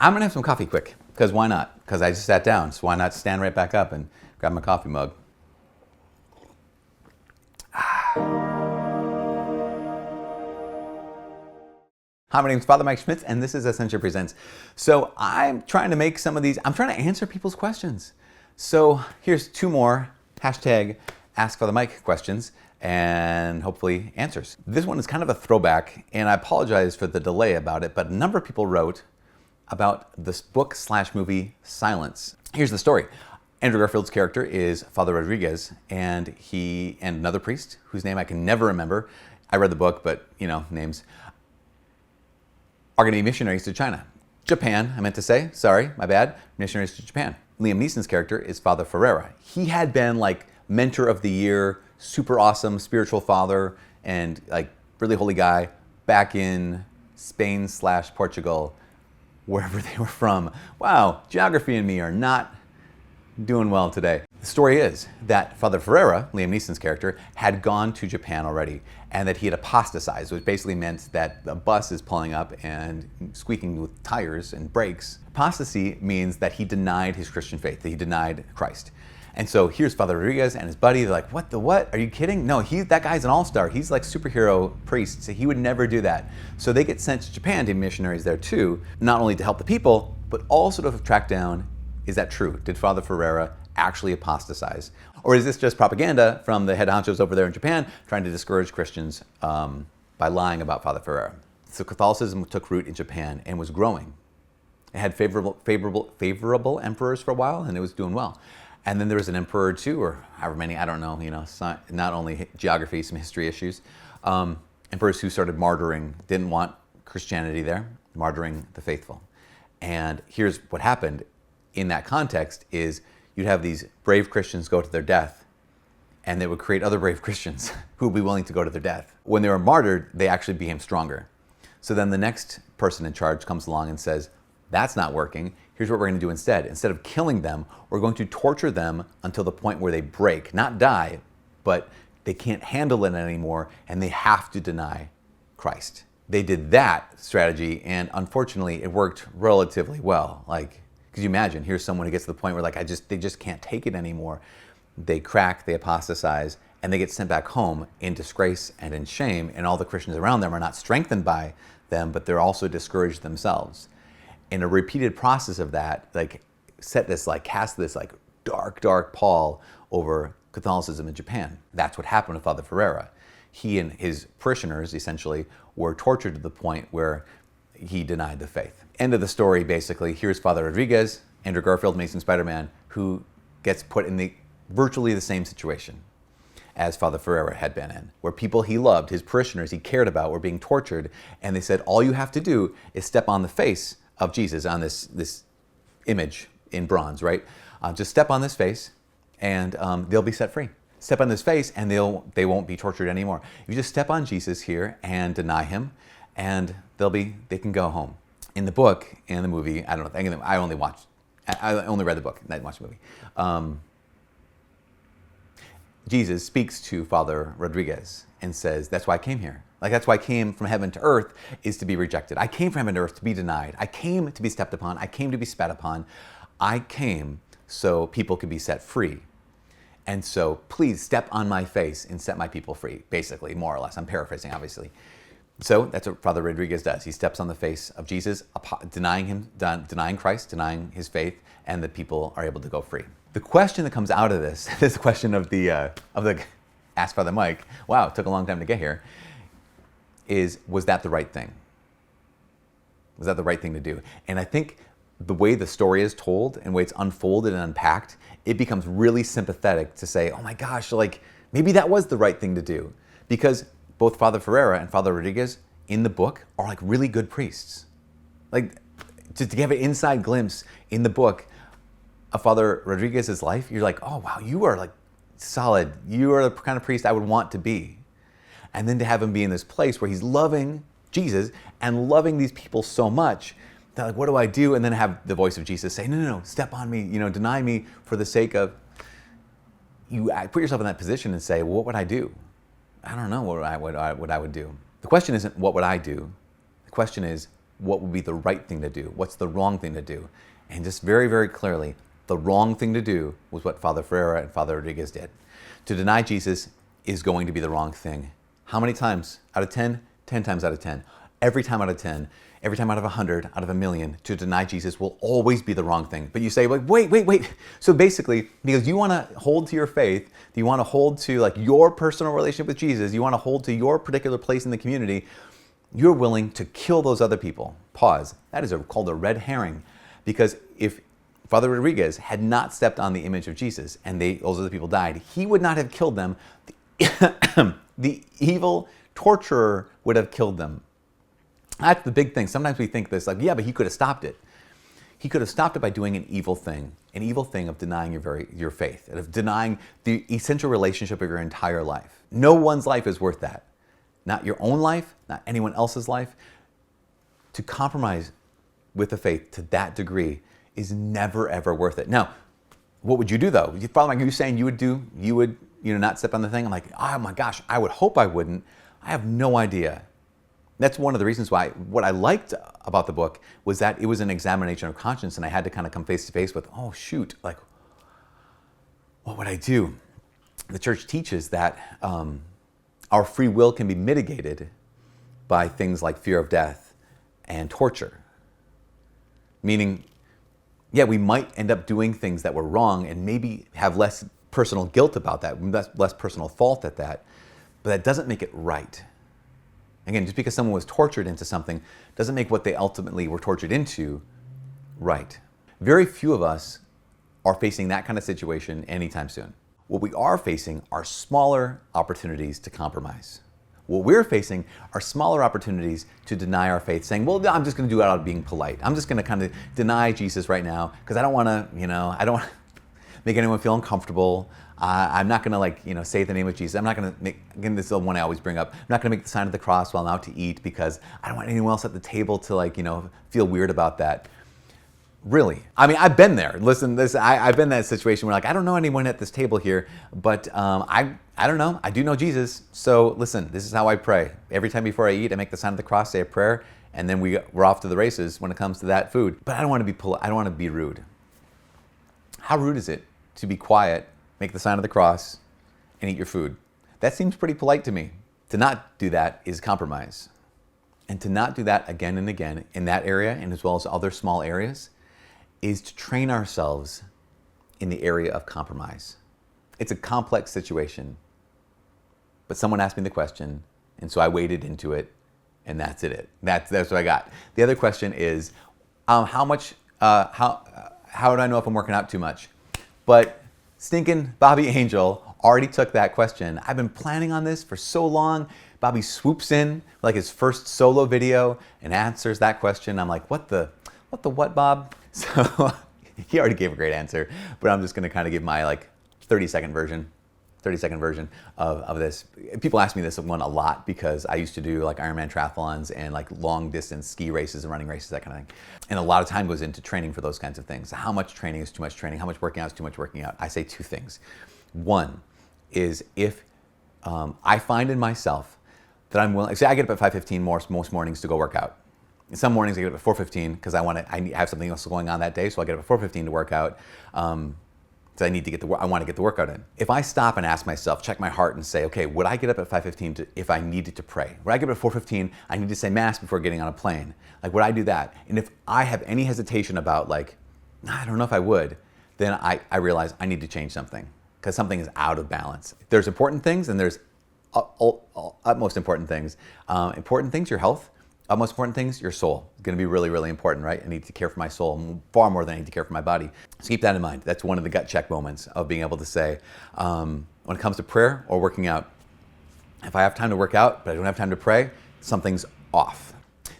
I'm gonna have some coffee quick, because why not? Because I just sat down, so why not stand right back up and grab my coffee mug. Hi, my name is Father Mike Schmitz, and this is Ascension Presents. So I'm trying to make some of these, I'm trying to answer people's questions. So here's two more hashtag askfrmike questions and hopefully answers. This one is kind of a throwback, and I apologize for the delay about it, but a number of people wrote about this book/movie Silence. Here's the story. Andrew Garfield's character is Father Rodriguez, and he and another priest whose name I can never remember. I read the book, but names are going to be missionaries to China. Japan, I meant to say, sorry, my bad. Missionaries to Japan. Liam Neeson's character is Father Ferreira. He had been like mentor of the year, super awesome spiritual father, and like really holy guy back in Spain/Portugal, wherever they were from. Wow, geography and me are not doing well today. The story is that Father Ferreira, Liam Neeson's character, had gone to Japan already, and that he had apostatized, which basically meant that the bus is pulling up and squeaking with tires and brakes. Apostasy means that he denied his Christian faith, that he denied Christ. And so here's Father Rodriguez and his buddy. They're like, what? Are you kidding? No, that guy's an all-star. He's like superhero priest, so he would never do that. So they get sent to Japan to missionaries there too, not only to help the people, but also to track down, is that true? Did Father Ferreira actually apostatize? Or is this just propaganda from the head honchos over there in Japan trying to discourage Christians by lying about Father Ferreira? So Catholicism took root in Japan and was growing. It had favorable emperors for a while, and it was doing well. And then there was an emperor or two, or however many, I don't know, not only geography, some history issues. Emperors who started martyring, didn't want Christianity there, martyring the faithful. And here's what happened in that context is you'd have these brave Christians go to their death, and they would create other brave Christians who would be willing to go to their death. When they were martyred, they actually became stronger. So then the next person in charge comes along and says, that's not working. Here's what we're going to do instead. Instead of killing them, we're going to torture them until the point where they break, not die, but they can't handle it anymore, and they have to deny Christ. They did that strategy, and unfortunately, it worked relatively well. Because you imagine, here's someone who gets to the point where they just can't take it anymore. They crack, they apostatize, and they get sent back home in disgrace and in shame, and all the Christians around them are not strengthened by them, but they're also discouraged themselves. In a repeated process of that, cast this dark pall over Catholicism in Japan. That's what happened with Father Ferreira. He and his parishioners essentially were tortured to the point where he denied the faith. End of the story, basically. Here's Father Rodriguez, Andrew Garfield, Amazing Spider-Man, who gets put in virtually the same situation as Father Ferreira had been in, where people he loved, his parishioners he cared about, were being tortured, and they said, all you have to do is step on the face of Jesus, on this image in bronze, right? Just step on this face, and they'll be set free. Step on this face, and they won't be tortured anymore. You just step on Jesus here and deny him, and they can go home. In the book and the movie, I don't know. I only read the book. I didn't watch the movie. Jesus speaks to Father Rodriguez and says, "That's why I came here. That's why I came from heaven to earth, is to be rejected. I came from heaven to earth to be denied. I came to be stepped upon. I came to be spat upon. I came so people could be set free. And so please step on my face and set my people free," basically, more or less. I'm paraphrasing, obviously. So that's what Father Rodriguez does. He steps on the face of Jesus, denying Christ, denying his faith, and the people are able to go free. The question that comes out of this question of the Ask Father Mike, wow, it took a long time to get here, was that the right thing? Was that the right thing to do? And I think the way the story is told and the way it's unfolded and unpacked, it becomes really sympathetic to say, oh my gosh, maybe that was the right thing to do. Because both Father Ferreira and Father Rodriguez in the book are really good priests. To have an inside glimpse in the book of Father Rodriguez's life, you're like, oh wow, you are solid. You are the kind of priest I would want to be. And then to have him be in this place where he's loving Jesus and loving these people so much, they're like, what do I do? And then have the voice of Jesus say, no, step on me, deny me for the sake of, you put yourself in that position and say, well, what would I do? I don't know what I would do. The question isn't what would I do? The question is, what would be the right thing to do, what's the wrong thing to do. And just very, very clearly, the wrong thing to do was what Father Ferreira and Father Rodriguez did. To deny Jesus is going to be the wrong thing. How many times out of 10? 10 times out of 10. Every time out of 10, every time out of 100, out of a million, to deny Jesus will always be the wrong thing. But you say, like, wait. So basically, because you want to hold to your faith, you want to hold to like your personal relationship with Jesus, you want to hold to your particular place in the community, you're willing to kill those other people. Pause. That is called a red herring. Because if Father Rodriguez had not stepped on the image of Jesus and those other people died, he would not have killed them. The evil torturer would have killed them. That's the big thing. Sometimes we think this, like, yeah, but he could have stopped it. He could have stopped it by doing an evil thing of denying your faith, and of denying the essential relationship of your entire life. No one's life is worth that. Not your own life, not anyone else's life. To compromise with the faith to that degree is never, ever worth it. Now, what would you do though? Father Mike, are you saying you would not step on the thing? I'm like, oh my gosh, I would hope I wouldn't. I have no idea. That's one of the reasons why what I liked about the book was that it was an examination of conscience, and I had to kind of come face to face with, oh shoot, like, what would I do? The church teaches that our free will can be mitigated by things like fear of death and torture. Meaning, yeah, we might end up doing things that were wrong and maybe have less personal guilt about that, less personal fault at that, but that doesn't make it right. Again, just because someone was tortured into something doesn't make what they ultimately were tortured into right. Very few of us are facing that kind of situation anytime soon. What we are facing are smaller opportunities to compromise. What we're facing are smaller opportunities to deny our faith, saying, well, I'm just going to do it out of being polite. I'm just going to kind of deny Jesus right now because I don't want to, I don't want to make anyone feel uncomfortable. I'm not going to say the name of Jesus. I'm not going to make, again, this is the one I always bring up. I'm not going to make the sign of the cross while I'm out to eat because I don't want anyone else at the table to feel weird about that. Really. I mean, I've been there. Listen, I've been in that situation where I don't know anyone at this table here, but I don't know. I do know Jesus. So listen, this is how I pray. Every time before I eat, I make the sign of the cross, say a prayer, and then we're off to the races when it comes to that food. But I don't want to be I don't want to be rude. How rude is it to be quiet, make the sign of the cross, and eat your food? That seems pretty polite to me. To not do that is compromise. And to not do that again and again in that area, and as well as other small areas, is to train ourselves in the area of compromise. It's a complex situation, but someone asked me the question, and so I waded into it, and that's it. That's what I got. The other question is, how do I know if I'm working out too much? But stinking Bobby Angel already took that question. I've been planning on this for so long. Bobby swoops in like his first solo video and answers that question. I'm like, what, Bob? So he already gave a great answer, but I'm just going to kind of give my 30-second version of this. People ask me this one a lot because I used to do Ironman triathlons and long distance ski races and running races, that kind of thing. And a lot of time goes into training for those kinds of things. How much training is too much training? How much working out is too much working out? I say two things. One is if I find in myself that I'm willing, say I get up at 5:15 most mornings to go work out. Some mornings I get up at 4:15 because I have something else going on that day, so I get up at 4:15 to work out. So I want to get the workout in. If I stop and ask myself, check my heart and say, okay, would I get up at 5:15 if I needed to pray? Would I get up at 4:15? I need to say mass before getting on a plane. Would I do that? And if I have any hesitation about I don't know if I would, then I realize I need to change something because something is out of balance. There's important things and there's utmost important things. Important things, your health. Most important things, your soul. It's going to be really, really important, right? I need to care for my soul far more than I need to care for my body. So keep that in mind. That's one of the gut check moments of being able to say, when it comes to prayer or working out, if I have time to work out, but I don't have time to pray, something's off.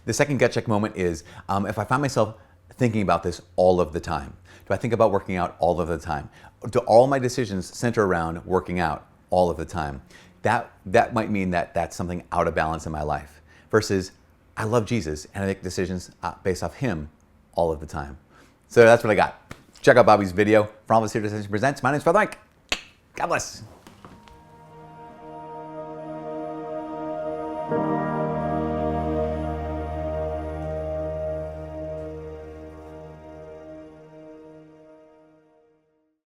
The second gut check moment is if I find myself thinking about this all of the time. Do I think about working out all of the time? Do all my decisions center around working out all of the time? That might mean that that's something out of balance in my life versus I love Jesus and I make decisions based off him all of the time. So that's what I got. Check out Bobby's video. From all of us here at Ascension Presents, my name's Father Mike. God bless.